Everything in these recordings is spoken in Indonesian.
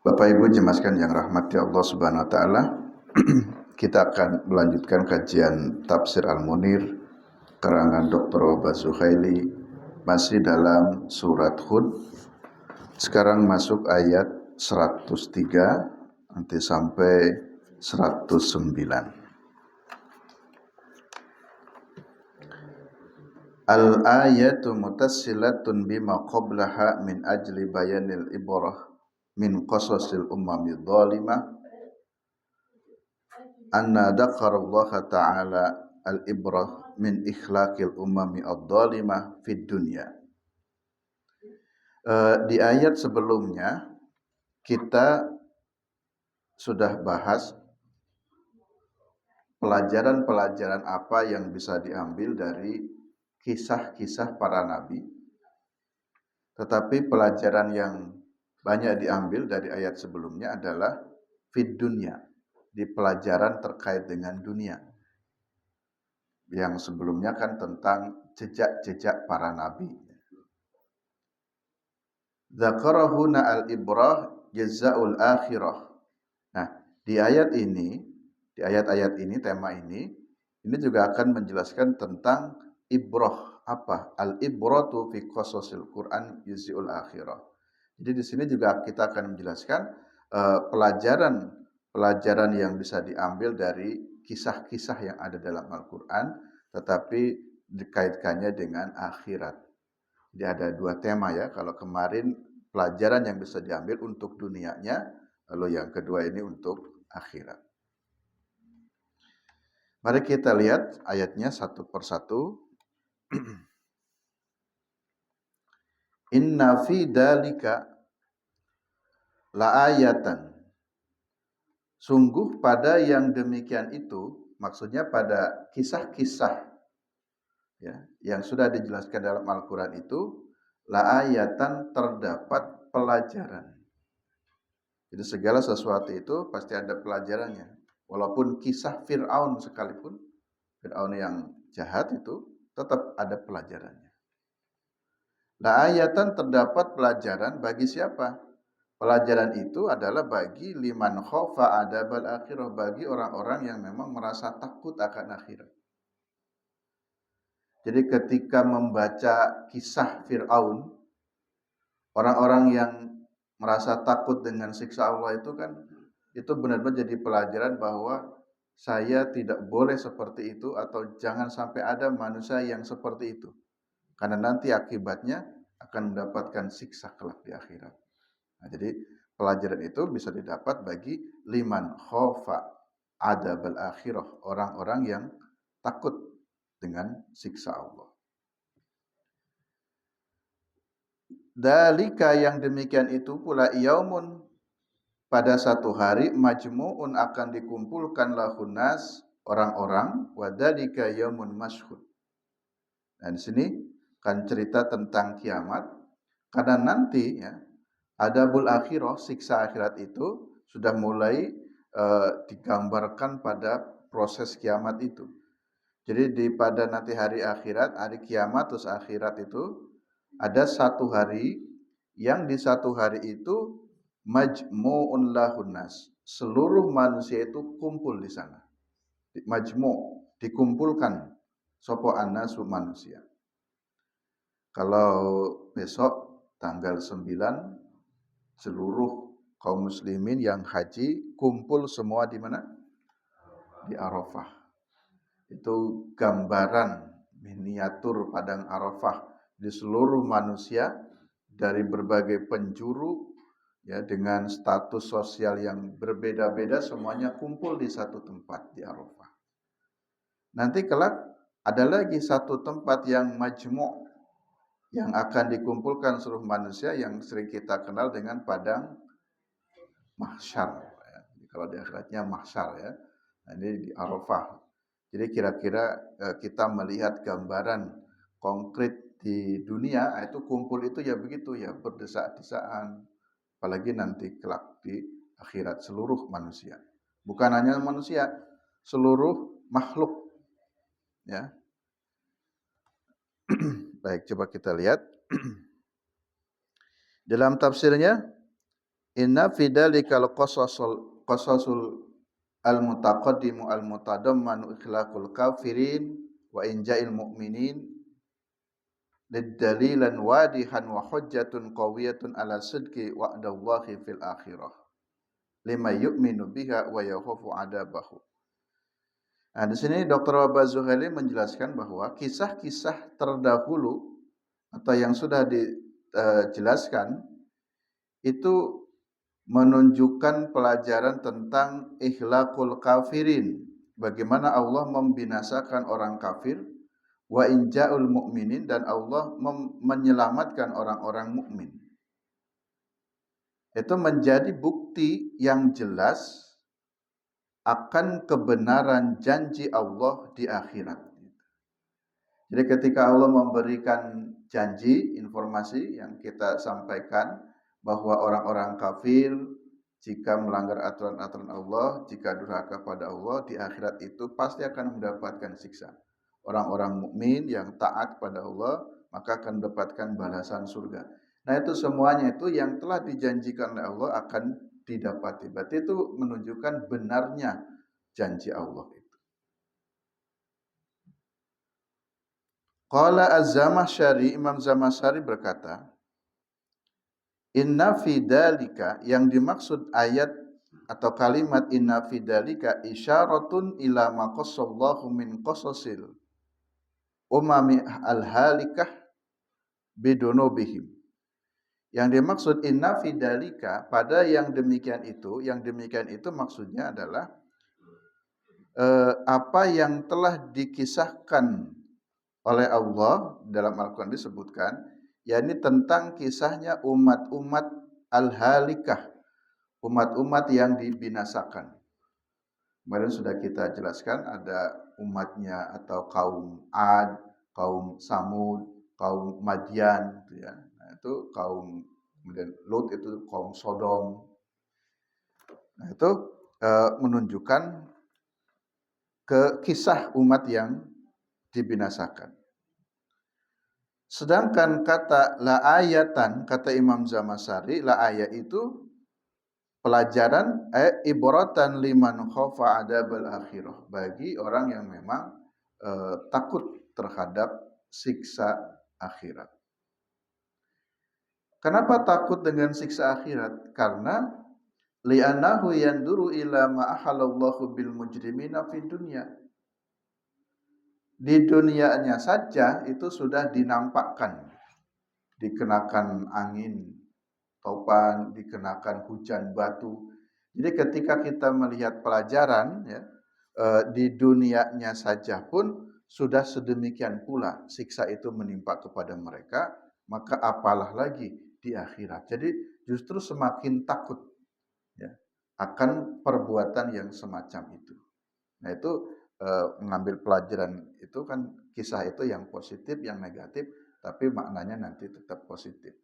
Bapak Ibu jemaskan yang rahmati Allah Subhanahu wa taala. Kita akan melanjutkan kajian Tafsir Al-Munir karangan Dr. Wahbah Zuhaili masih dalam surat Hud. Sekarang masuk ayat 103 nanti sampai 109. Al-ayatu mutassilatun bima qablaha min ajli bayanil ibrah min qasasil ummami dhalimah anna dzakarallaha ta'ala al-ibrah min ikhlaqil umami ad-dhalimah fid dunya. Di ayat sebelumnya kita sudah bahas pelajaran-pelajaran apa yang bisa diambil dari kisah-kisah para nabi. Tetapi pelajaran yang banyak diambil dari ayat sebelumnya adalah fid dunya, di pelajaran terkait dengan dunia. Yang sebelumnya kan tentang jejak-jejak para nabi. Dzakarahuna al-ibrah jazaa'ul akhirah. Nah, di ayat-ayat ini, tema ini juga akan menjelaskan tentang ibrah. Apa? Al-ibratu fi qasasil Qur'an yuzi'ul akhirah. Jadi di sini juga kita akan menjelaskan pelajaran yang bisa diambil dari kisah-kisah yang ada dalam Al-Qur'an, tetapi dikaitkannya dengan akhirat. Jadi ada dua tema ya. Kalau kemarin pelajaran yang bisa diambil untuk dunianya, lalu yang kedua ini untuk akhirat. Mari kita lihat ayatnya satu persatu. Inna fi dalika la ayatan. Sungguh pada yang demikian itu, maksudnya pada kisah-kisah ya, yang sudah dijelaskan dalam Al-Quran itu, la ayatan terdapat pelajaran. Jadi segala sesuatu itu pasti ada pelajarannya. Walaupun kisah Fir'aun sekalipun, Fir'aun yang jahat itu tetap ada pelajarannya. La ayatan terdapat pelajaran bagi siapa? Pelajaran itu adalah bagi liman khofa adabal akhirah, bagi orang-orang yang memang merasa takut akan akhirat. Jadi ketika membaca kisah Fir'aun, orang-orang yang merasa takut dengan siksa Allah itu kan, itu benar-benar jadi pelajaran bahwa saya tidak boleh seperti itu, atau jangan sampai ada manusia yang seperti itu. Karena nanti akibatnya akan mendapatkan siksa kelak di akhirat. Nah, jadi pelajaran itu bisa didapat bagi liman khofa adabal akhirah, orang-orang yang takut dengan siksa Allah. Dalika yang demikian itu pula yaumun, pada satu hari majmu'un akan dikumpulkan lahunas orang-orang, wadalika yaumun mashhud. Dan di sini kan cerita tentang kiamat, karena nanti ya adabul akhirah, siksa akhirat itu sudah mulai digambarkan pada proses kiamat itu. Jadi pada nanti hari akhirat, hari kiamat terus akhirat itu ada satu hari yang di satu hari itu majmu'un lahunnas, seluruh manusia itu kumpul di sana. Majmu' dikumpulkan, sopo annasu manusia. Kalau besok tanggal 9 seluruh kaum muslimin yang haji kumpul semua di mana? Di Arafah. Itu gambaran miniatur padang Arafah di seluruh manusia dari berbagai penjuru ya, dengan status sosial yang berbeda-beda, semuanya kumpul di satu tempat di Arafah. Nanti kelak ada lagi satu tempat yang majmu', yang akan dikumpulkan seluruh manusia, yang sering kita kenal dengan padang mahsyar ya. Kalau di akhiratnya mahsyar ya. Nah, ini di Arafah. Jadi kira-kira kita melihat gambaran konkret di dunia, itu kumpul itu ya begitu ya, berdesak-desaan. Apalagi nanti kelak di akhirat seluruh manusia. Bukan hanya manusia, seluruh makhluk ya. Baik, coba kita lihat. Dalam tafsirnya Inna fi dzalikal qasasul al-mutaqaddimu al-mutadammanu ikhlaqul kafirin wa inja'il mu'minin lidalilan wadihan wa hujjatun qawiyatun ala sidqi wa'dallahi fil akhirah lima yu'minu biha wa yakhafu adabahu. Nah, di sini Dr. Wahbah Zuhaili menjelaskan bahwa kisah-kisah terdahulu atau yang sudah dijelaskan itu menunjukkan pelajaran tentang ikhlaqul kafirin, bagaimana Allah membinasakan orang kafir, wa inja'ul mu'minin, dan Allah menyelamatkan orang-orang mukmin. Itu menjadi bukti yang jelas akan kebenaran janji Allah di akhirat. Jadi ketika Allah memberikan janji, informasi yang kita sampaikan bahwa orang-orang kafir jika melanggar aturan-aturan Allah, jika durhaka pada Allah, di akhirat itu pasti akan mendapatkan siksa. Orang-orang mukmin yang taat pada Allah maka akan mendapatkan balasan surga. Nah, itu semuanya itu yang telah dijanjikan oleh Allah akan didapati. Berarti itu menunjukkan benarnya janji Allah. Qala Az-Zamakhsyari, Imam Zamakhsyari berkata, inna fi dzalika, yang dimaksud ayat atau kalimat inna fi dzalika isyaratun ila ma qassallahu min qasasil umami al-halikah bidunubihim. Yang dimaksud inna fi dzalika, pada yang demikian itu maksudnya adalah apa yang telah dikisahkan oleh Allah dalam Al-Quran disebutkan, yakni tentang kisahnya umat-umat al-halikah, umat-umat yang dibinasakan. Kemarin sudah kita jelaskan ada umatnya atau kaum Ad, kaum Samud, kaum Madian, gitu ya. Nah, itu kaum, kemudian Lut itu kaum Sodom. Nah, itu menunjukkan ke kisah umat yang dibinasakan. Sedangkan kata la ayatan, kata Imam Zamakhsyari, la ayat itu pelajaran ibratan liman khafa adabal akhirah, bagi orang yang memang takut terhadap siksa akhirat. Kenapa takut dengan siksa akhirat? Karena li'annahu yanduru ila ma ahalallahu bil mujrimina fid dunya. Di dunianya saja itu sudah dinampakkan, dikenakan angin topan, dikenakan hujan batu. Jadi ketika kita melihat pelajaran ya, di dunianya saja pun sudah sedemikian pula siksa itu menimpa kepada mereka, maka apalah lagi di akhirat. Jadi justru semakin takut ya, akan perbuatan yang semacam itu. Nah, itu mengambil pelajaran itu kan, kisah itu yang positif, yang negatif, tapi maknanya nanti tetap positif.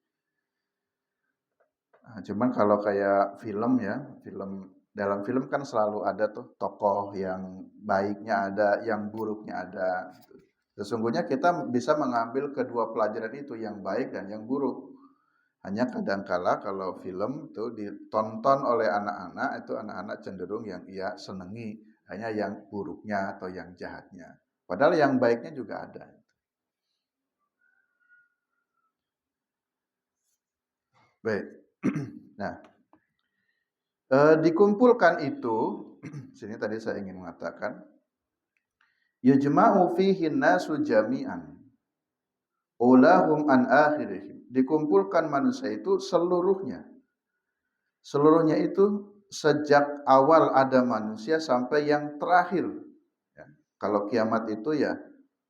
Nah, cuman kalau kayak film ya, dalam film kan selalu ada tuh tokoh yang baiknya ada, yang buruknya ada. Sesungguhnya kita bisa mengambil kedua pelajaran itu, yang baik dan yang buruk. Hanya kadangkala kalau film itu ditonton oleh anak-anak, itu anak-anak cenderung yang ia senangi hanya yang buruknya atau yang jahatnya. Padahal yang baiknya juga ada. Baik. Nah, dikumpulkan itu, sini tadi saya ingin mengatakan, yujma'u fihi nasu jami'an ulahum an akhirihim. Dikumpulkan manusia itu seluruhnya. Seluruhnya itu sejak awal ada manusia sampai yang terakhir. Ya. Kalau kiamat itu ya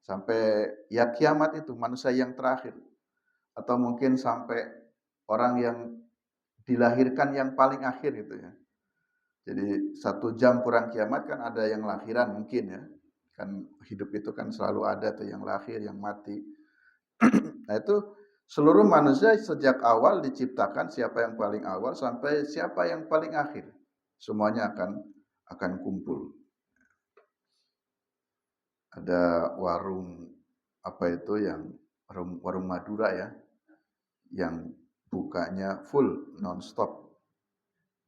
sampai ya kiamat itu manusia yang terakhir. Atau mungkin sampai orang yang dilahirkan yang paling akhir gitu ya. Jadi 1 jam kurang kiamat kan ada yang lahiran mungkin ya. Kan hidup itu kan selalu ada tuh yang lahir, yang mati. Nah, itu seluruh manusia sejak awal diciptakan, siapa yang paling awal sampai siapa yang paling akhir. Semuanya akan kumpul. Ada warung apa itu yang warung Madura ya, yang bukanya full non-stop.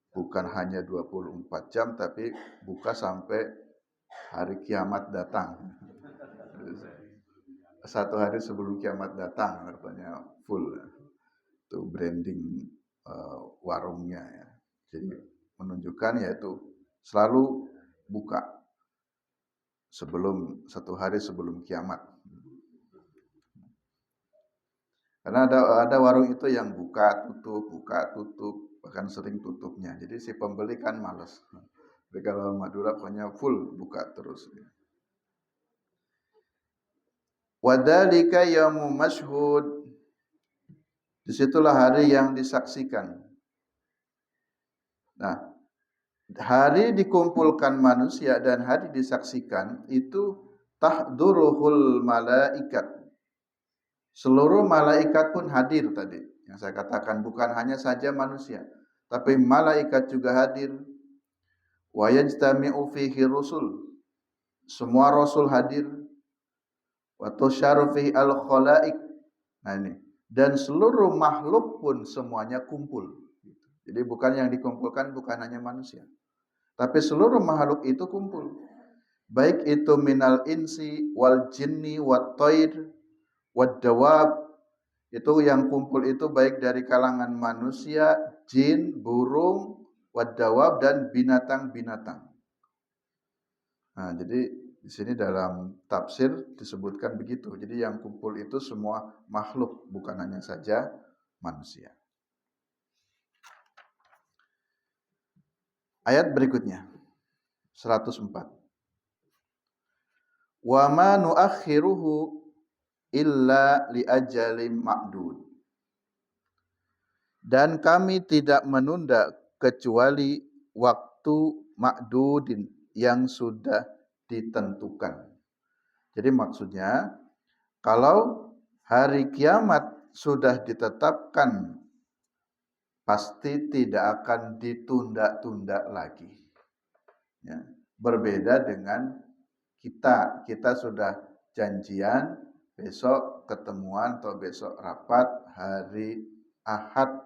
Bukan hanya 24 jam tapi buka sampai hari kiamat datang. Satu hari sebelum kiamat datang katanya full. Itu branding warungnya ya. Jadi menunjukkan yaitu selalu buka satu hari sebelum kiamat. Karena ada warung itu yang buka tutup, bahkan sering tutupnya. Jadi si pembeli kan malas. Tapi kalau Madura pokoknya full buka terus. Wadzalika yaumum mashhud. Disitulah hari yang disaksikan. Nah, hari dikumpulkan manusia dan hari disaksikan itu tahduruhul malaikat. Seluruh malaikat pun hadir tadi. Yang saya katakan bukan hanya saja manusia, tapi malaikat juga hadir. Wa yajtami'u fihi rusul. Semua rasul hadir. Wa tusyaru fihi al-khalaik. Nah ini. Dan seluruh makhluk pun semuanya kumpul. Jadi bukan yang dikumpulkan bukan hanya manusia, tapi seluruh makhluk itu kumpul. Baik itu minal insi wal jinni wat thair wad dawab. Itu yang kumpul itu baik dari kalangan manusia, jin, burung, wad dawab dan binatang-binatang. Nah, jadi di sini dalam tafsir disebutkan begitu. Jadi yang kumpul itu semua makhluk, bukan hanya saja manusia. Ayat berikutnya 104. Wa ma nuakhiruhu illa li ajalin ma'dud. Dan kami tidak menunda kecuali waktu ma'dudin yang sudah ditentukan. Jadi maksudnya kalau hari kiamat sudah ditetapkan pasti tidak akan ditunda-tunda lagi. Ya. Berbeda dengan kita sudah janjian besok ketemuan atau besok rapat hari Ahad.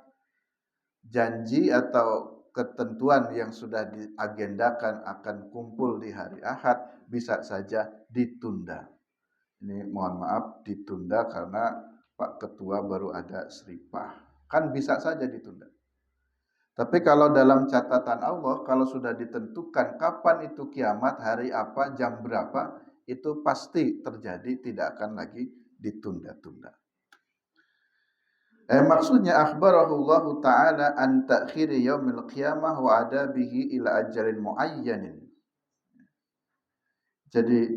Janji atau ketentuan yang sudah diagendakan akan kumpul di hari Ahad bisa saja ditunda. Ini mohon maaf ditunda karena Pak Ketua baru ada seripah. Kan bisa saja ditunda. Tapi kalau dalam catatan Allah, kalau sudah ditentukan kapan itu kiamat, hari apa, jam berapa, itu pasti terjadi, tidak akan lagi ditunda-tunda. Maksudnya akhbarahullahu ta'ala an ta'khiri yaumil qiyamah wa adabihi ila ajalin muayyanin. Jadi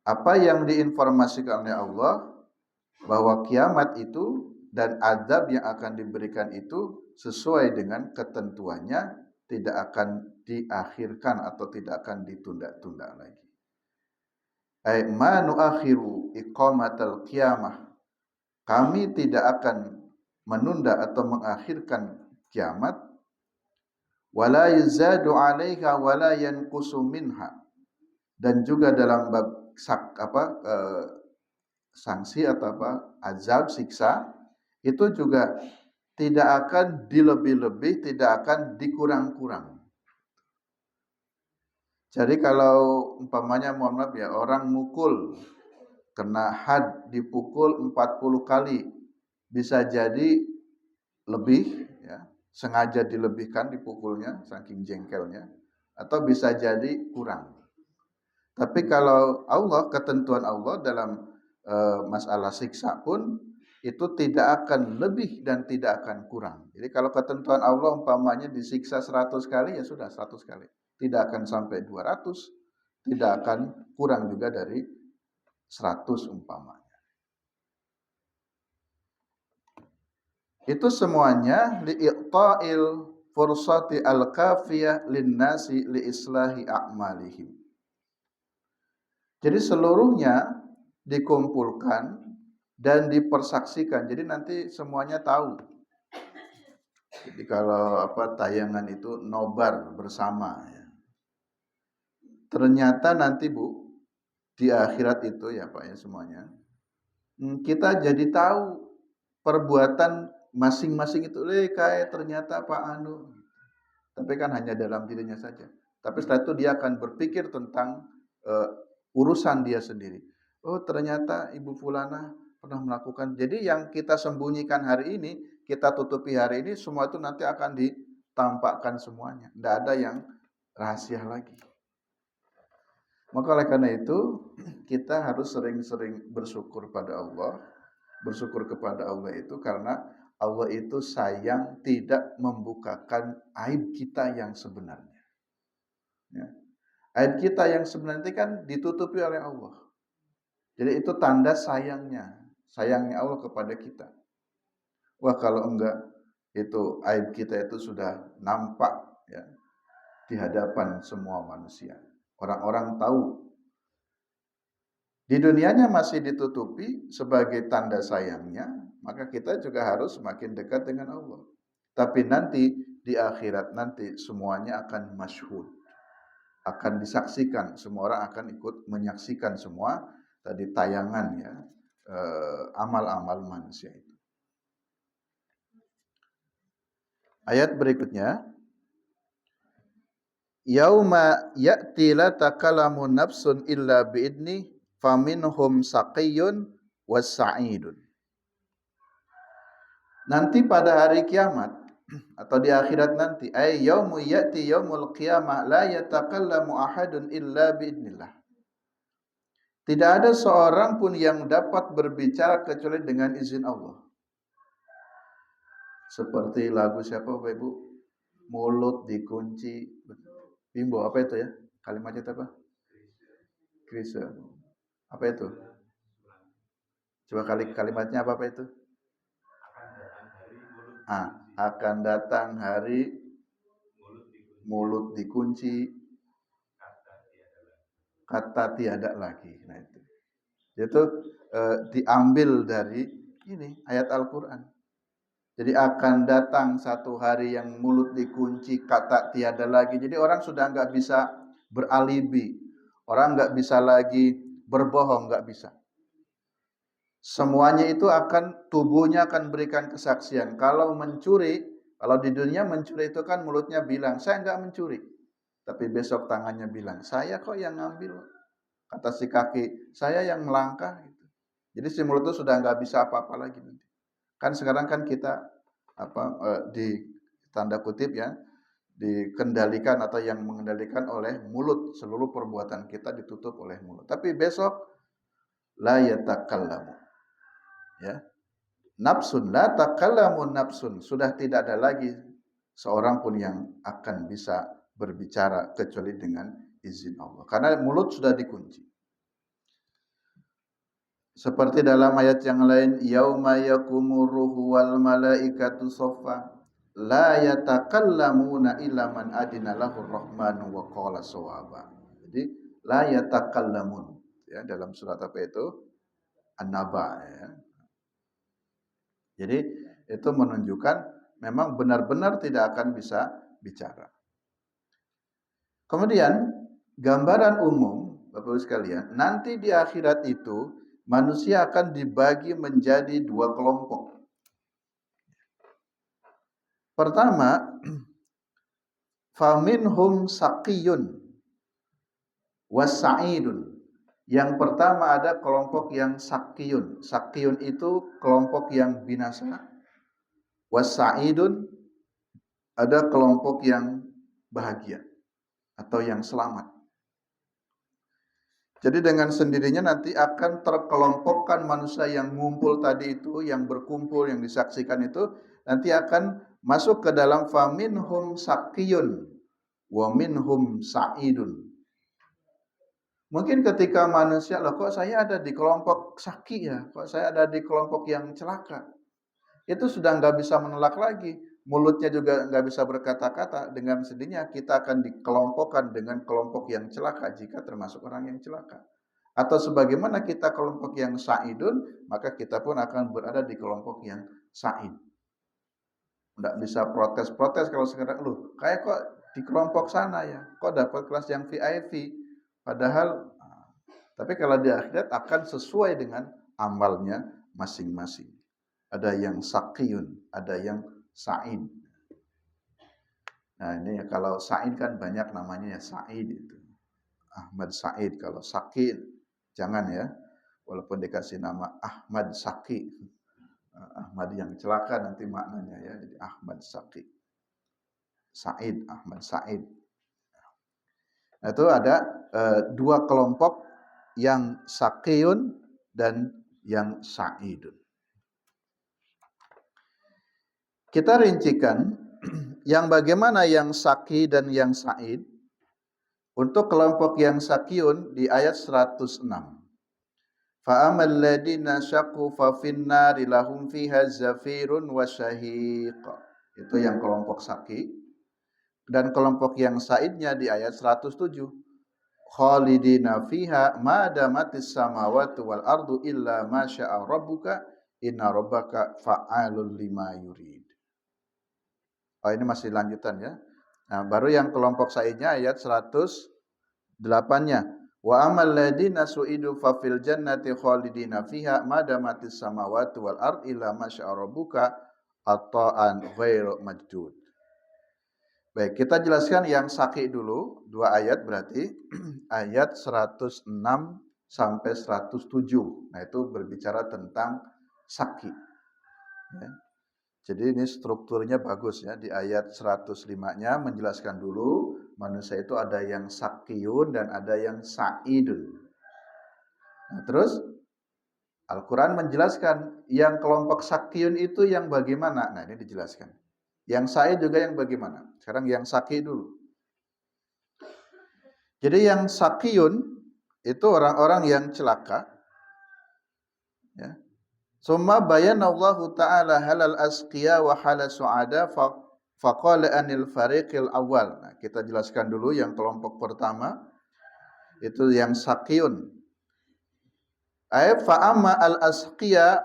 apa yang diinformasikan oleh Allah bahwa kiamat itu dan azab yang akan diberikan itu sesuai dengan ketentuannya, tidak akan diakhirkan atau tidak akan ditunda-tunda lagi. Ai ma nuakhiru iqamatal qiyamah. Kami tidak akan menunda atau mengakhirkan kiamat, wala yuzadu 'alaiha wala yanqusu minha. Dan juga dalam bab sanksi atau azab siksa itu juga tidak akan dilebih-lebih, tidak akan dikurang-kurang. Jadi kalau umpamanya mohon maaf ya, orang mukul kena had dipukul 40 kali, bisa jadi lebih ya, sengaja dilebihkan dipukulnya saking jengkelnya, atau bisa jadi kurang. Tapi kalau Allah, ketentuan Allah dalam masalah siksa pun itu tidak akan lebih dan tidak akan kurang. Jadi kalau ketentuan Allah umpamanya disiksa 100 kali, ya sudah 100 kali. Tidak akan sampai 200, tidak akan kurang juga dari 100 umpamanya. Itu semuanya li'iqta'il fursati al-kafiyah linnasi liislahi a'malihim. Jadi seluruhnya dikumpulkan dan dipersaksikan. Jadi nanti semuanya tahu. Jadi kalau tayangan itu nobar bersama ya. Ternyata nanti Bu di akhirat itu ya Pak ya semuanya. Kita jadi tahu perbuatan masing-masing itu kayak ternyata Pak Anu Tapi kan hanya dalam dirinya saja. Tapi setelah itu dia akan berpikir tentang urusan dia sendiri. Oh, ternyata Ibu Fulana pernah melakukan. Jadi yang kita sembunyikan hari ini, kita tutupi hari ini, semua itu nanti akan ditampakkan semuanya. Tidak ada yang rahasia lagi. Maka oleh karena itu, kita harus sering-sering bersyukur pada Allah. Bersyukur kepada Allah itu karena Allah itu sayang tidak membukakan aib kita yang sebenarnya. Ya. Aib kita yang sebenarnya kan ditutupi oleh Allah. Jadi itu tanda sayangnya Allah kepada kita. Wah, kalau enggak, itu aib kita itu sudah nampak ya di hadapan semua manusia. Orang-orang tahu. Di dunianya masih ditutupi sebagai tanda sayangnya, maka kita juga harus semakin dekat dengan Allah. Tapi nanti di akhirat nanti semuanya akan masyhud, akan disaksikan, semua orang akan ikut menyaksikan semua tadi tayangan ya amal-amal manusia itu. Ayat berikutnya, yauma ya'ti la takalamu nafsun illa biidni faminhum saqiyyun was sa'idun. Nanti pada hari kiamat atau di akhirat nanti, ay yaumu ya'ti yaumul qiyamah la yatakallamu ahadun illa biidnillah. Tidak ada seorang pun yang dapat berbicara kecuali dengan izin Allah. Seperti lagu siapa Bapak Ibu? Mulut dikunci. Bimbo apa itu ya? Kalimatnya apa? Krisa. Apa itu? Coba kalimatnya apa itu? Akan datang hari mulut dikunci, kata tiada lagi. Nah itu diambil dari ini ayat Al-Quran. Jadi akan datang satu hari yang mulut dikunci, kata tiada lagi. Jadi orang sudah nggak bisa beralibi, orang nggak bisa lagi berbohong, nggak bisa. Semuanya itu tubuhnya akan berikan kesaksian. Kalau mencuri, kalau di dunia mencuri itu kan mulutnya bilang, saya nggak mencuri. Tapi besok tangannya bilang, saya kok yang ngambil. Kata si kaki, saya yang melangkah. Gitu. Jadi si mulut itu sudah nggak bisa apa-apa lagi nanti. Kan sekarang kan kita di tanda kutip ya, dikendalikan atau yang mengendalikan oleh mulut. Seluruh perbuatan kita ditutup oleh mulut. Tapi besok, la yatakallamu. Ya. Nafsun la takallamu nafsun, sudah tidak ada lagi seorang pun yang akan bisa berbicara kecuali dengan izin Allah karena mulut sudah dikunci. Seperti dalam ayat yang lain, yauma yaqumur ruhu wal malaikatu shaffa la yatakallamuna illa man adina lahur rahmanu wa qala shawaba. Jadi la yatakallamun ya dalam surat apa itu? An-Naba ya. Jadi itu menunjukkan memang benar-benar tidak akan bisa bicara. Kemudian gambaran umum Bapak Ibu sekalian, nanti di akhirat itu manusia akan dibagi menjadi dua kelompok. Pertama, faminhum saqiyun was-sa'idun. Yang pertama ada kelompok yang saqiyun. Saqiyun itu kelompok yang binasa. Was-sa'idun ada kelompok yang bahagia atau yang selamat. Jadi dengan sendirinya nanti akan terkelompokkan manusia yang ngumpul tadi itu, yang berkumpul, yang disaksikan itu, nanti akan masuk ke dalam faminhum saqiyun wa minhum sa'idun. Mungkin ketika manusia, loh kok saya ada di kelompok saqi ya, kok saya ada di kelompok yang celaka. Itu sudah nggak bisa menolak lagi. Mulutnya juga nggak bisa berkata-kata. Dengan sendirinya kita akan dikelompokkan dengan kelompok yang celaka jika termasuk orang yang celaka. Atau sebagaimana kita kelompok yang sa'idun, maka kita pun akan berada di kelompok yang sa'id. Nggak bisa protes-protes kalau sekarang, loh kayak kok di kelompok sana ya, kok dapat kelas yang VIP. Padahal, tapi kalau di akhirat akan sesuai dengan amalnya masing-masing. Ada yang saqiyun, ada yang sa'id. Nah, ini kalau Said kan banyak namanya ya Said itu. Ahmad Said. Kalau Saki jangan ya. Walaupun dikasih nama Ahmad Saki. Ahmad yang celaka nanti maknanya ya. Jadi Ahmad Saki. Said, Ahmad Said. Nah, itu ada dua kelompok yang Sakiyun dan yang Sa'idun. Kita rincikan yang bagaimana yang Saki dan yang Sa'id. Untuk kelompok yang Sakiyun di ayat 106. Fa'amal ladina syaqu fa finnari lahum fiha zafirun wa syahiq. Itu yang kelompok Saki. Dan kelompok yang Sa'idnya di ayat 107. Khalidina fiha ma damatis samawati wal ardu illa ma syaa rabbuka inna rabbaka fa'alul lima yurid. Oh, ini masih lanjutan ya. Nah, baru yang kelompok Sa'idnya ayat 108-nya. Wa amal ladina su'idu fa fil jannati khalidina fiha ma damatis samawati wal ard illa ma syaa rabbuka ata'an ghairu majdud. Baik, kita jelaskan yang Saki dulu, 2 ayat berarti ayat 106 sampai 107. Nah, itu berbicara tentang Saki. Ya. Jadi ini strukturnya bagus ya. Di ayat 105-nya menjelaskan dulu manusia itu ada yang Sakiyun dan ada yang Sa'idun. Nah, terus Al-Quran menjelaskan yang kelompok Sakiyun itu yang bagaimana. Nah, ini dijelaskan. Yang Sa'id juga yang bagaimana. Sekarang yang Saki dulu. Jadi yang Sakiyun itu orang-orang yang celaka. Ya. Summa bayanallahu ta'ala halal asqiya wa halal su'ada faqala anil fariqil awal. Nah, kita jelaskan dulu yang kelompok pertama. Itu yang Sakiyun. Ayat fa'amma al-asqiya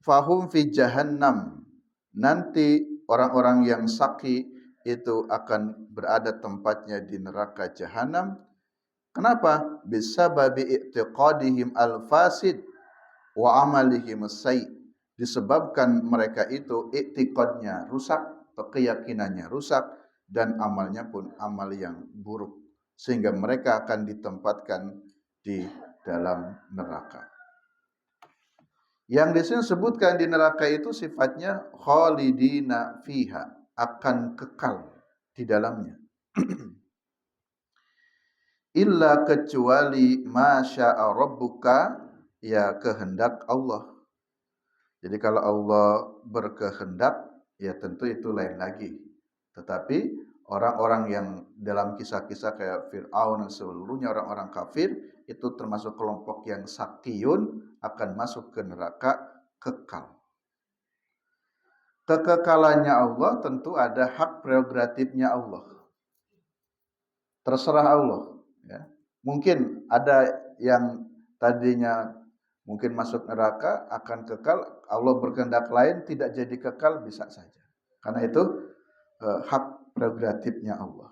fahum fi jahannam. Nanti orang-orang yang Saki itu akan berada tempatnya di neraka jahanam. Kenapa? Bisababi i'tiqadihim al-fasid wa amalihim as-sayy. Disebabkan mereka itu i'tiqadnya rusak, keyakinannya rusak dan amalnya pun amal yang buruk sehingga mereka akan ditempatkan di dalam neraka. Yang di sini disebutkan di neraka itu sifatnya khalidina fiha, akan kekal di dalamnya. Illa kecuali masya'a rabbuka, ya kehendak Allah. Jadi kalau Allah berkehendak, ya tentu itu lain lagi. Tetapi orang-orang yang dalam kisah-kisah kayak Fir'aun dan seluruhnya orang-orang kafir, itu termasuk kelompok yang Sakiyun, akan masuk ke neraka kekal. Kekekalannya Allah tentu ada hak prerogatifnya Allah. Terserah Allah. Ya. Mungkin ada yang tadinya mungkin masuk neraka akan kekal, Allah berkehendak lain tidak jadi kekal, bisa saja. Karena itu hak prerogatifnya Allah.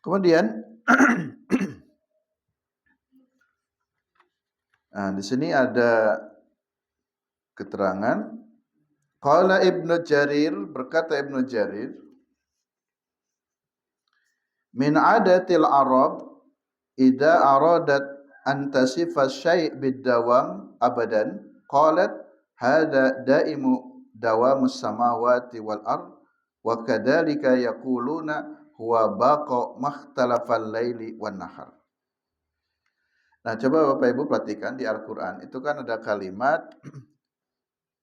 Kemudian nah, di sini ada keterangan. Qala Ibnu Jarir, berkata Ibnu Jarir, min adatil Arab idza aradat an tasifa syai' bid-dawam abadan qalat hada daimu dawamus samawati wal ard wa kadzalika yaquluna huwa baqa makhtalafal laili wan nahar. Nah, coba Bapak Ibu perhatikan di Al-Qur'an itu kan ada kalimat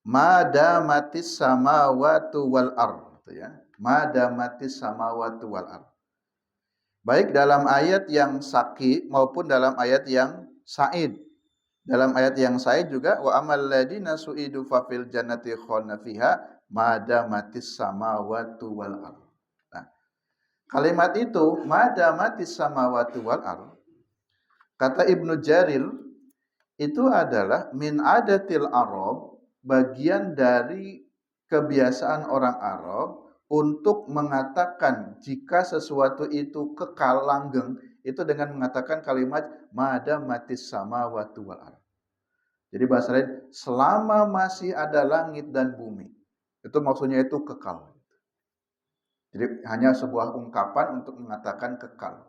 madamatis samawati wal ard, gitu ya. Madamatis samawati wal ard. Baik dalam ayat yang Saki maupun dalam ayat yang Sa'id. Dalam ayat yang Sa'id juga wa amal ladina su'idu fa fil jannati khalna fiha madamatis samawati wal ard. Nah, kalimat itu madamatis samawati wal ard, kata Ibnu Jarir, itu adalah min adatil Arab, bagian dari kebiasaan orang Arab untuk mengatakan jika sesuatu itu kekal langgeng, itu dengan mengatakan kalimat madamatis samawati wal ard. Jadi bahasa lain, selama masih ada langit dan bumi. Itu maksudnya itu kekal. Jadi hanya sebuah ungkapan untuk mengatakan kekal.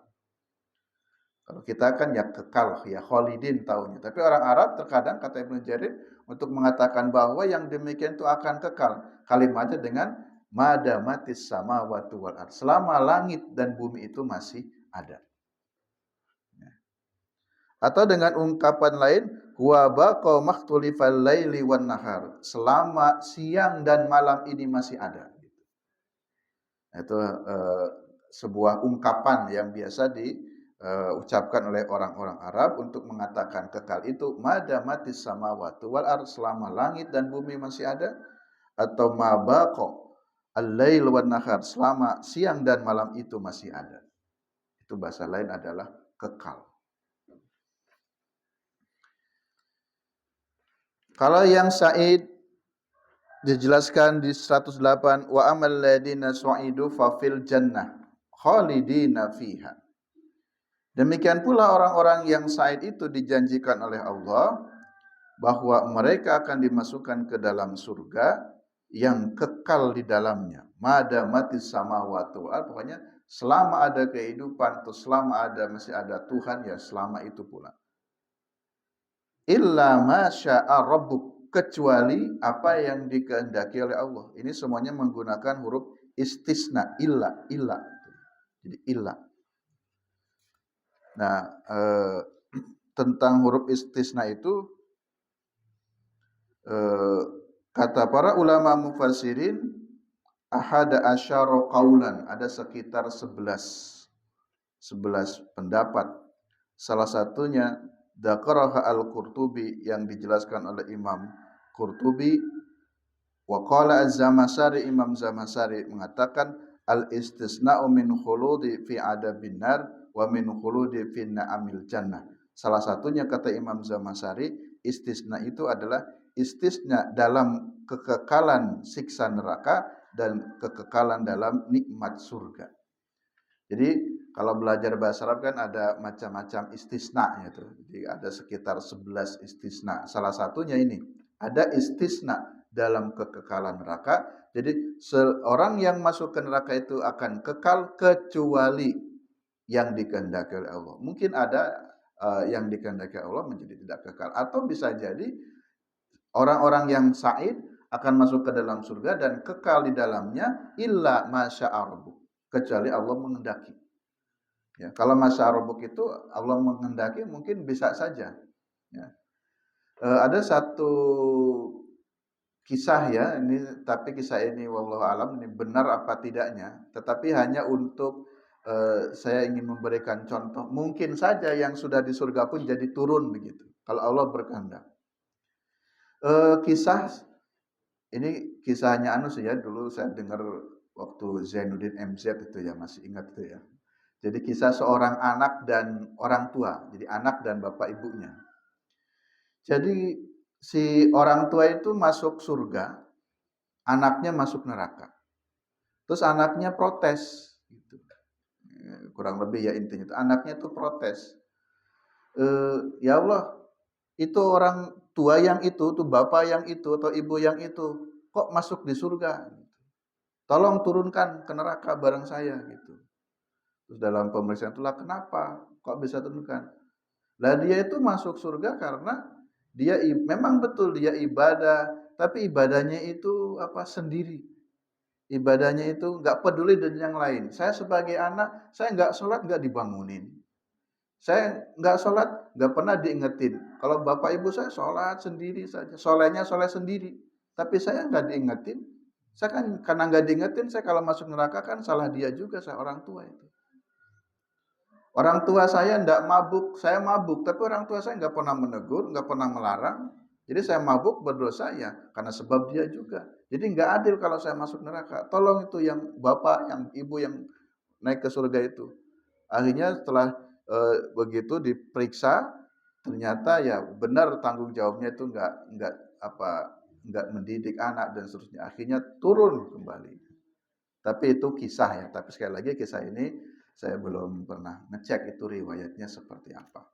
Kalau kita kan ya kekal, ya khalidin taunya. Tapi orang Arab terkadang kata Ibnu Jarir untuk mengatakan bahwa yang demikian itu akan kekal. Kalimatnya dengan madamatis samawati wal ard. Selama langit dan bumi itu masih ada. Atau dengan ungkapan lain, huwa baqa makhtulifal laili wan nahar. Selama siang dan malam ini masih ada. Itu sebuah ungkapan yang biasa diucapkan oleh orang-orang Arab untuk mengatakan kekal itu madamatis samawati wal ard, selama langit dan bumi masih ada, atau ma baqa al-lail wan nahar, selama siang dan malam itu masih ada. Itu bahasa lain adalah kekal. Kalau yang Sa'id dijelaskan di 108, wa amal ladina su'idu fa fil jannah khalidina fiha. Demikian pula orang-orang yang Sa'id itu dijanjikan oleh Allah bahwa mereka akan dimasukkan ke dalam surga yang kekal di dalamnya. Madamatis samawati wal ard, pokoknya selama ada kehidupan atau selama ada masih ada Tuhan, ya selama itu pula. Illa ma syaa rabbuk, kecuali apa yang dikehendaki oleh Allah. Ini semuanya menggunakan huruf istisna, illa. Jadi illa. Nah, tentang huruf istisna itu kata para ulama mufassirin ahada asyara qaulan, ada sekitar 11 pendapat. Salah satunya dzakaraha al-Qurtubi, yang dijelaskan oleh Imam Qurtubi. Wa qala az-Zamasari, Imam Zamasari mengatakan al-istisna'u min khuludi fi adabin nar wa min khuludi fi na'amil jannah. Salah satunya kata Imam Zamasari, istisna itu adalah istisna dalam kekekalan siksa neraka dan kekekalan dalam nikmat surga. Jadi kalau belajar bahasa Arab kan ada macam-macam istisna gitu. Jadi ada sekitar 11 istisna. Salah satunya ini, ada istisna dalam kekekalan neraka. Jadi seorang yang masuk ke neraka itu akan kekal kecuali yang dikehendaki oleh Allah. Mungkin ada yang dikehendaki Allah menjadi tidak kekal, atau bisa jadi orang-orang yang sa'id akan masuk ke dalam surga dan kekal di dalamnya illa masya'a rabbuk, kecuali Allah menghendaki. Ya, kalau masya'a rabbuk itu Allah menghendaki mungkin bisa saja. Ya. Ada satu kisah ya, ini tapi kisah ini wallahu alam ini benar apa tidaknya, tetapi hanya untuk saya ingin memberikan contoh. Mungkin saja yang sudah di surga pun jadi turun begitu, kalau Allah berkehendak. Kisah ini kisahnya anu sih ya, dulu saya dengar waktu Zainuddin MZ itu ya, masih ingat itu ya. Jadi kisah seorang anak dan orang tua, jadi anak dan bapak ibunya. Jadi si orang tua itu masuk surga, anaknya masuk neraka. Terus anaknya protes gitu. Kurang lebih ya intinya itu. Anaknya tuh protes. Ya Allah, itu orang tua yang itu, tuh bapak yang itu atau ibu yang itu kok masuk di surga? Tolong turunkan ke neraka bareng saya gitu. Terus dalam pemeriksaan itulah, kenapa kok bisa turunkan? Lah dia itu masuk surga karena dia memang betul dia ibadah, tapi ibadahnya itu apa sendiri. Ibadahnya itu nggak peduli dengan yang lain. Saya sebagai anak, saya nggak sholat nggak dibangunin. Saya nggak sholat nggak pernah diingetin. Kalau bapak ibu saya sholat sendiri saja, solehnya soleh sendiri. Tapi saya nggak diingetin. Saya kan karena nggak diingetin, saya kalau masuk neraka kan salah dia juga, saya orang tua itu. Orang tua saya tidak mabuk, saya mabuk, tapi orang tua saya nggak pernah menegur, nggak pernah melarang. Jadi saya mabuk berdosa ya, karena sebab dia juga. Jadi nggak adil kalau saya masuk neraka. Tolong itu yang bapak, yang ibu yang naik ke surga itu. Akhirnya setelah begitu diperiksa, ternyata ya benar tanggung jawabnya itu nggak mendidik anak dan seterusnya. Akhirnya turun kembali. Tapi itu kisah ya. Tapi sekali lagi kisah ini saya belum pernah ngecek itu riwayatnya seperti apa.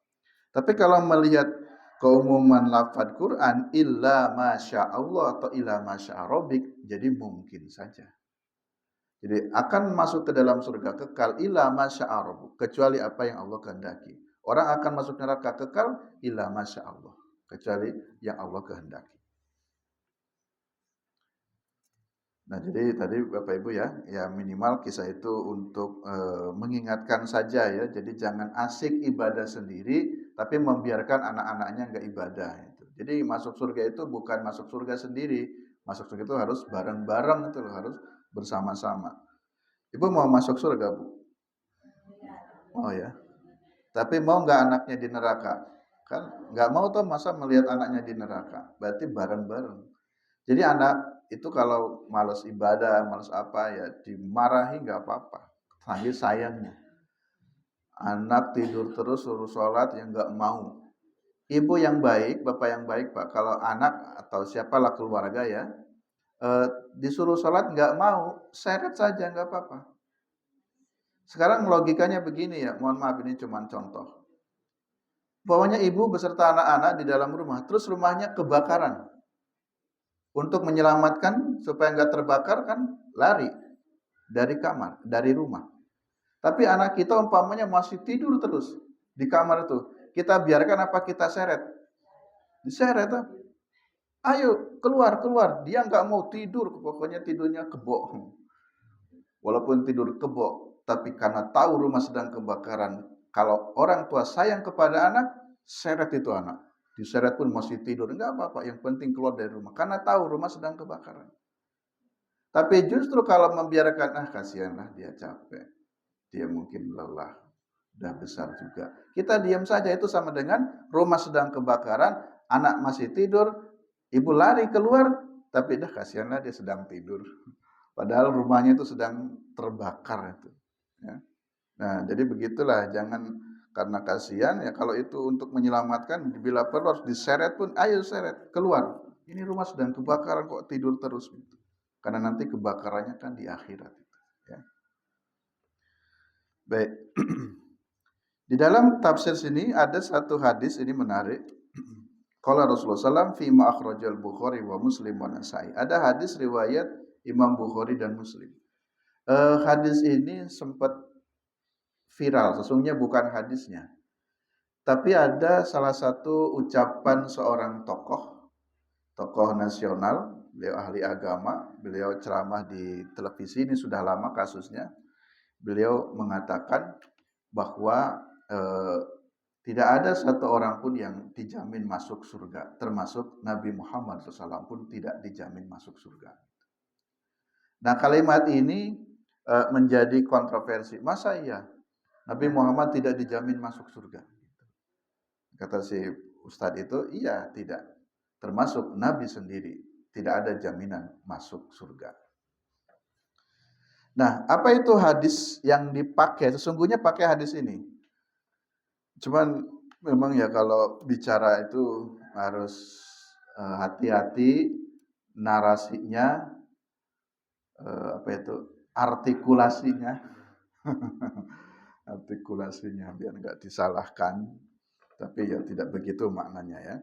Tapi kalau melihat keumuman lafaz Quran illa masya Allah atau illa masya Rabbik, jadi mungkin saja. Jadi akan masuk ke dalam surga kekal illa masya Allah, kecuali apa yang Allah kehendaki. Orang akan masuk neraka kekal illa masya Allah, kecuali yang Allah kehendaki. Nah, jadi tadi Bapak Ibu ya, ya minimal kisah itu untuk mengingatkan saja ya. Jadi jangan asik ibadah sendiri, tapi membiarkan anak-anaknya enggak ibadah itu. Jadi masuk surga itu bukan masuk surga sendiri, masuk surga itu harus bareng-bareng itu loh, harus bersama-sama. Ibu mau masuk surga, Bu? Oh ya. Tapi mau nggak anaknya di neraka? Kan nggak mau tuh masa melihat anaknya di neraka. Berarti bareng-bareng. Jadi anak itu kalau malas ibadah, malas apa ya dimarahi nggak apa-apa. Sambil sayangnya. Anak tidur terus suruh sholat yang nggak mau. Ibu yang baik, bapak yang baik Pak. Kalau anak atau siapalah keluarga ya, disuruh sholat nggak mau, seret saja nggak apa-apa. Sekarang logikanya begini ya, mohon maaf ini cuma contoh. Pokoknya ibu beserta anak-anak di dalam rumah, terus rumahnya kebakaran. Untuk menyelamatkan supaya nggak terbakar kan lari dari kamar, dari rumah. Tapi anak kita umpamanya masih tidur terus di kamar itu. Kita biarkan apa kita seret? Diseret. Ayo keluar, keluar. Dia nggak mau tidur, pokoknya tidurnya kebok. Walaupun tidur kebok, tapi karena tahu rumah sedang kebakaran, kalau orang tua sayang kepada anak, seret itu anak. Diseret pun masih tidur, enggak apa-apa, yang penting keluar dari rumah. Karena tahu rumah sedang kebakaran. Tapi justru kalau membiarkan, kasihanlah dia capek. Dia mungkin lelah, udah besar juga. Kita diam saja, itu sama dengan rumah sedang kebakaran, anak masih tidur, ibu lari keluar, tapi kasihanlah dia sedang tidur. Padahal rumahnya itu sedang terbakar itu. Ya. Nah, jadi begitulah, jangan karena kasihan ya kalau itu untuk menyelamatkan, bila perlu harus diseret pun, ayo seret keluar. Ini rumah sedang kebakaran kok tidur terus gitu. Karena nanti kebakarannya kan di akhirat. Ya. Baik. Di dalam tafsir sini ada satu hadis ini menarik. Qala Rasulullah SAW fi ma akhrajal Bukhari wa Muslim wa Nasa'i. Ada hadis riwayat Imam Bukhari dan Muslim. Hadis ini sempat viral, sesungguhnya bukan hadisnya. Tapi ada salah satu ucapan seorang tokoh nasional, beliau ahli agama, beliau ceramah di televisi, ini sudah lama kasusnya. Beliau mengatakan bahwa tidak ada satu orang pun yang dijamin masuk surga, termasuk Nabi Muhammad SAW pun tidak dijamin masuk surga. Nah, kalimat ini menjadi kontroversi. Masa iya Nabi Muhammad tidak dijamin masuk surga? Kata si Ustadz itu, iya tidak. Termasuk Nabi sendiri tidak ada jaminan masuk surga. Nah, apa itu hadis yang dipakai? Sesungguhnya pakai hadis ini. Cuman memang ya kalau bicara itu harus hati-hati narasinya, artikulasinya, artikulasinya biar nggak disalahkan. Tapi ya tidak begitu maknanya ya.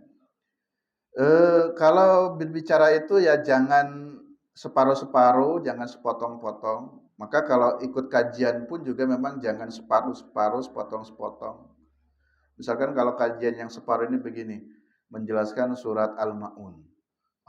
Kalau berbicara itu ya jangan separuh-separuh, jangan sepotong-potong. Maka kalau ikut kajian pun juga memang jangan separuh-separuh, sepotong-sepotong. Misalkan kalau kajian yang separuh ini begini, menjelaskan surat Al-Ma'un.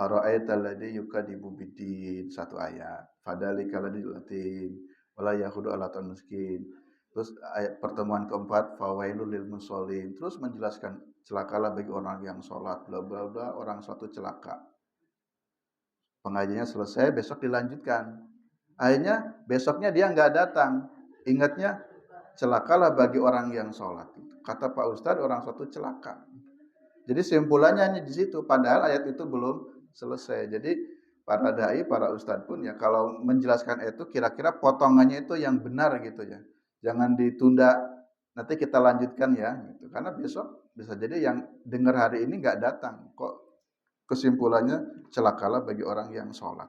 Ara'aital ladzi yukadzibu biddin, satu ayat. Fadzalikal ladzi latin wala yahudu ala miskin. Terus ayat pertemuan keempat, fawailul lil musholin. Terus menjelaskan celakalah bagi orang yang sholat, bla bla bla, orang suatu celaka. Pengajiannya selesai, besok dilanjutkan. Akhirnya besoknya dia nggak datang. Ingatnya celakalah bagi orang yang sholat. Kata Pak Ustadz, orang suatu celaka. Jadi simpulannya hanya di situ. Padahal ayat itu belum selesai. Jadi para dai, para ustadz pun ya kalau menjelaskan itu kira-kira potongannya itu yang benar gitu ya. Jangan ditunda, nanti kita lanjutkan ya gitu. Karena besok bisa jadi yang dengar hari ini nggak datang. Kok kesimpulannya celakalah bagi orang yang sholat.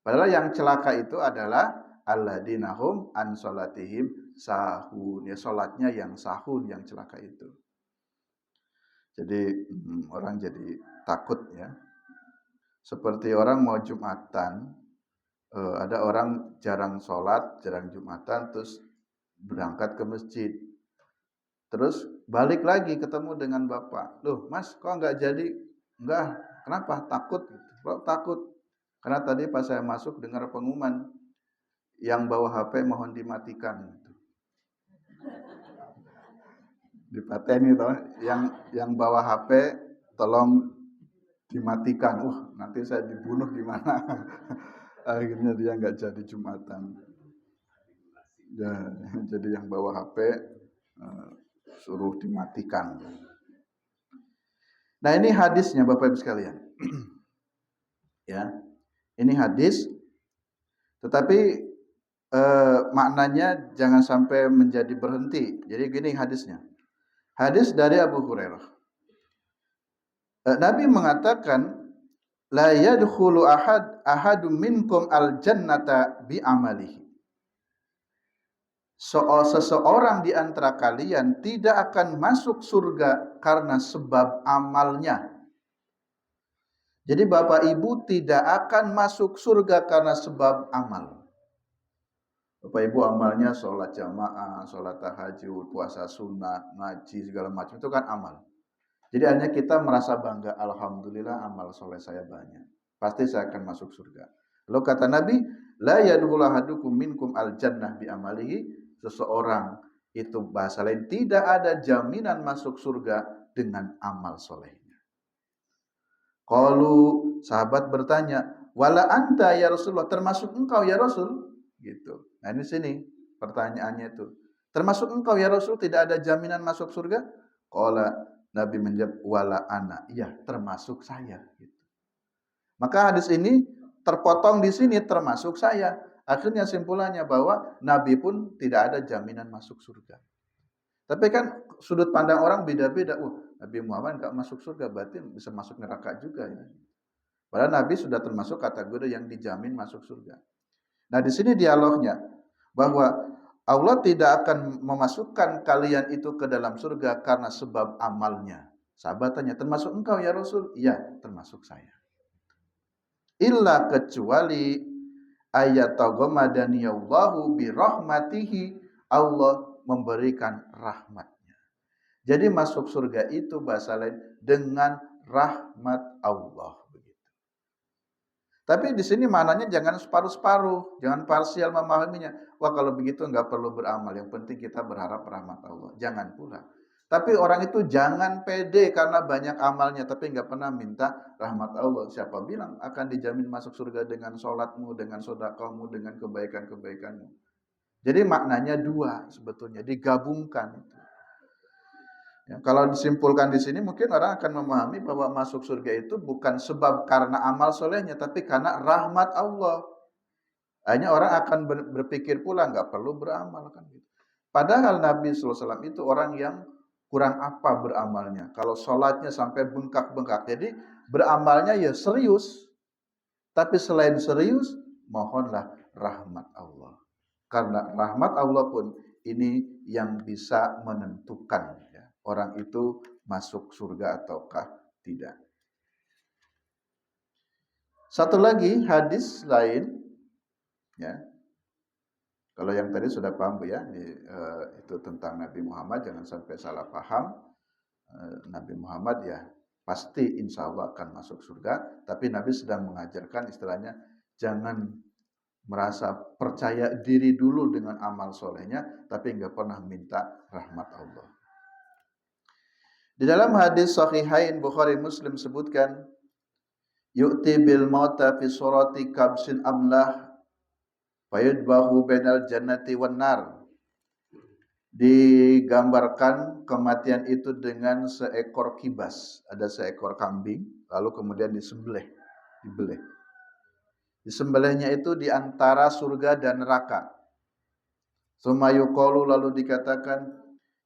Padahal yang celaka itu adalah alladzina hum an sholatihim sahun. Ya sholatnya yang sahun yang celaka itu. Jadi orang jadi takut ya. Seperti orang mau Jumatan, ada orang jarang sholat, jarang Jumatan, terus berangkat ke masjid. Terus balik lagi ketemu dengan bapak. Loh mas, kok nggak jadi? Enggak, kenapa? Takut. Kok takut? Karena tadi pas saya masuk dengar pengumuman, yang bawa HP mohon dimatikan. Dipateni toh, yang bawa HP tolong dimatikan. Nanti saya dibunuh gimana? Akhirnya dia nggak jadi Jumatan. Ya, jadi yang bawa HP suruh dimatikan. Nah ini hadisnya Bapak Ibu sekalian. Ya, ini hadis. Tetapi maknanya jangan sampai menjadi berhenti. Jadi gini hadisnya. Hadis dari Abu Hurairah. Nabi mengatakan, la yadkhulu ahadum minkum al-jannata bi amalihi. Seseorang di antara kalian tidak akan masuk surga karena sebab amalnya. Jadi Bapak Ibu tidak akan masuk surga karena sebab amal. Bapak Ibu amalnya sholat jamaah, sholat tahajud, puasa sunnah, ngaji segala macam itu kan amal. Jadi hanya kita merasa bangga, alhamdulillah amal soleh saya banyak. Pasti saya akan masuk surga. Lalu kata Nabi, la yadkhulu ahadukum minkum al-jannah bi amalihi. Seseorang itu bahasa lain tidak ada jaminan masuk surga dengan amal solehnya. Qalu, sahabat bertanya, wala anta ya Rasulullah, termasuk engkau ya Rasul? Gitu. Nah ini sini pertanyaannya itu. Termasuk engkau ya Rasul tidak ada jaminan masuk surga? Qala, Nabi menjawab, wala ana, iya termasuk saya. Gitu. Maka hadis ini terpotong di sini termasuk saya. Akhirnya simpulannya bahwa Nabi pun tidak ada jaminan masuk surga. Tapi kan sudut pandang orang beda-beda. Nabi Muhammad nggak masuk surga, berarti bisa masuk neraka juga ya. Padahal Nabi sudah termasuk kategori yang dijamin masuk surga. Nah di sini dialognya bahwa Allah tidak akan memasukkan kalian itu ke dalam surga karena sebab amalnya. Sahabat tanya, termasuk engkau ya Rasul? Iya, termasuk saya. Illa kecuali ayataghamadaniallahu bi rahmatihi, Allah memberikan rahmatnya. Jadi masuk surga itu bahasa lain dengan rahmat Allah. Tapi di sini maknanya jangan separuh-separuh, jangan parsial memahaminya. Wah kalau begitu nggak perlu beramal, yang penting kita berharap rahmat Allah. Jangan pula. Tapi orang itu jangan pede karena banyak amalnya, tapi nggak pernah minta rahmat Allah. Siapa bilang akan dijamin masuk surga dengan sholatmu, dengan sedekahmu, dengan kebaikan-kebaikanmu. Jadi maknanya dua sebetulnya, digabungkan. Ya, kalau disimpulkan di sini mungkin orang akan memahami bahwa masuk surga itu bukan sebab karena amal solehnya, tapi karena rahmat Allah. Hanya orang akan berpikir pula nggak perlu beramal kan gitu. Padahal Nabi SAW itu orang yang kurang apa beramalnya. Kalau sholatnya sampai bengkak-bengkak, jadi beramalnya ya serius. Tapi selain serius, mohonlah rahmat Allah. Karena rahmat Allah pun ini yang bisa menentukan ya, orang itu masuk surga ataukah tidak. Satu lagi hadis lain ya. Kalau yang tadi sudah paham Bu ya, itu tentang Nabi Muhammad, jangan sampai salah paham. Nabi Muhammad ya pasti insya Allah akan masuk surga, tapi Nabi sedang mengajarkan istilahnya jangan merasa percaya diri dulu dengan amal solehnya, tapi nggak pernah minta rahmat Allah. Di dalam hadis Sahihain Bukhari Muslim sebutkan, yu'ti bil mauta fi surati kabsin amlah fayudbahu bainal jannati wan nar. Digambarkan kematian itu dengan seekor kibas, ada seekor kambing, lalu kemudian disembelih, dibelih. Disembelihnya itu di antara surga dan neraka. Tsumma yuqalu, lalu dikatakan,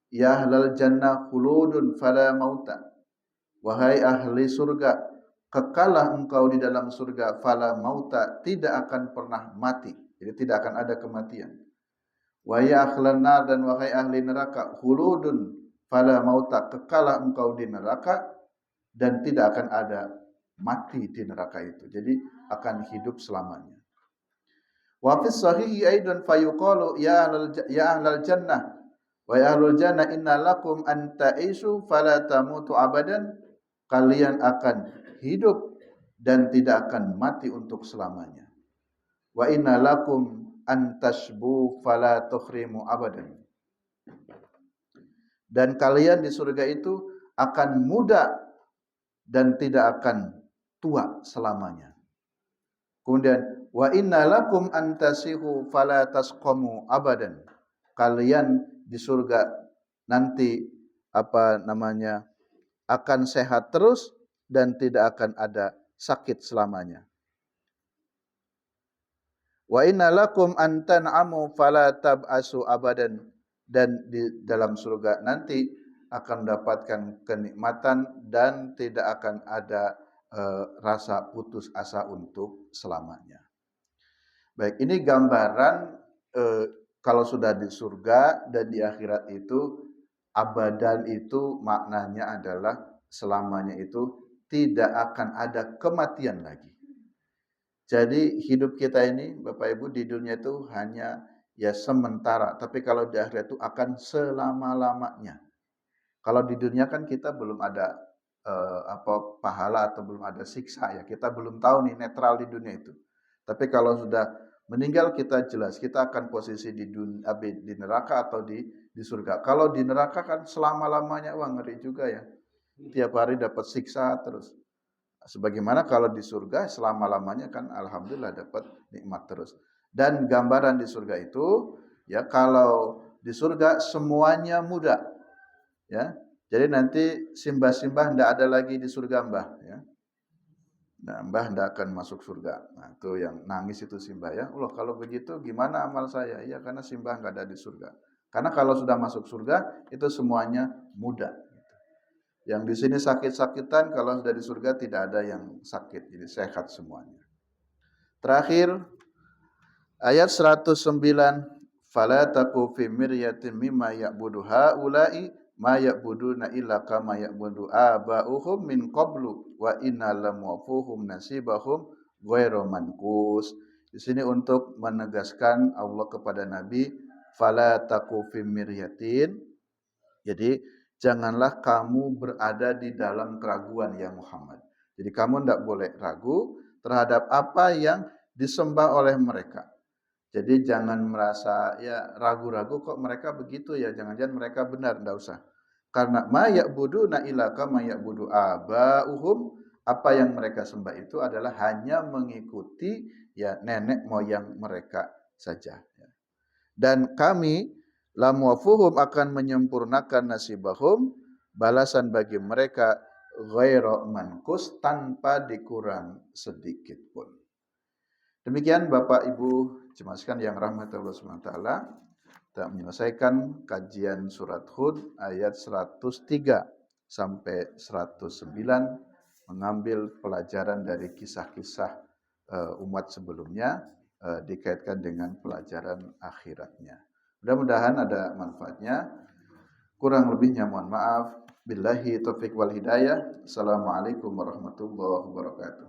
ya ahlal jannah khuludun fala mauta. Wahai ahli surga, kekalah engkau di dalam surga, fala mauta, tidak akan pernah mati. Jadi tidak akan ada kematian. Wahai ahlan nar, dan wahai ahli neraka, khuludun, fala mauta, kekala engkau di neraka dan tidak akan ada mati di neraka itu. Jadi akan hidup selamanya. Wa fis sahihi aidan fayuqalu ya ahlal jannah wa ya ahlul jannah inna lakum an ta'isu fala tamutu abadan. Kalian akan hidup dan tidak akan mati untuk selamanya. Wa inna lakum an tashbu fala tukhrimu abadan. Dan kalian di surga itu akan muda dan tidak akan tua selamanya. Kemudian wa inna lakum an tasihu fala tasqamu abadan. Kalian di surga nanti akan sehat terus dan tidak akan ada sakit selamanya. Wa inna lakum an tan'amu fala tab'asu abadan. Dan di dalam surga nanti akan mendapatkan kenikmatan dan tidak akan ada rasa putus asa untuk selamanya. Baik, ini gambaran kalau sudah di surga dan di akhirat itu abadan itu maknanya adalah selamanya itu tidak akan ada kematian lagi. Jadi hidup kita ini Bapak Ibu di dunia itu hanya ya sementara, tapi kalau di akhirat itu akan selama-lamanya. Kalau di dunia kan kita belum ada pahala atau belum ada siksa ya. Kita belum tahu nih netral di dunia itu. Tapi kalau sudah meninggal kita jelas kita akan posisi di neraka atau di surga. Kalau di neraka kan selama-lamanya, wah ngeri juga ya. Tiap hari dapat siksa terus. Sebagaimana kalau di surga selama-lamanya kan alhamdulillah dapat nikmat terus. Dan gambaran di surga itu ya kalau di surga semuanya muda. Ya. Jadi nanti simbah-simbah enggak ada lagi di surga Mbah ya. Nah, Mbah enggak akan masuk surga. Nah, itu yang nangis itu simbah ya. Allah kalau begitu gimana amal saya? Iya karena simbah enggak ada di surga. Karena kalau sudah masuk surga itu semuanya muda. Yang di sini sakit-sakitan, kalau sudah di surga tidak ada yang sakit, jadi sehat semuanya. Terakhir ayat 109, fala taku fi miryatin mimma ya'budu haula'i ma ya'buduna illa kama ya'budu aba'uhum min qablu wa inna lamuwafuhum nasibahum ghairu manqus. Di sini untuk menegaskan Allah kepada Nabi, fala taku fi miryatin. Jadi janganlah kamu berada di dalam keraguan ya Muhammad. Jadi kamu tidak boleh ragu terhadap apa yang disembah oleh mereka. Jadi jangan merasa ya ragu-ragu kok mereka begitu ya. Jangan-jangan mereka benar, tidak usah. Karena ma ya'buduna illa kama ya'budu aba'uhum, apa yang mereka sembah itu adalah hanya mengikuti ya nenek moyang mereka saja. Dan kami lamwafuhum akan menyempurnakan nasibahum, balasan bagi mereka ghairu manqus, tanpa dikurang sedikit pun. Demikian Bapak Ibu jemaah sekalian yang rahmat Allah SWT, kita menyelesaikan kajian surat Hud ayat 103 sampai 109, mengambil pelajaran dari kisah-kisah umat sebelumnya dikaitkan dengan pelajaran akhiratnya. Mudah-mudahan ada manfaatnya. Kurang lebihnya mohon maaf. Billahi taufiq wal hidayah. Assalamualaikum warahmatullahi wabarakatuh.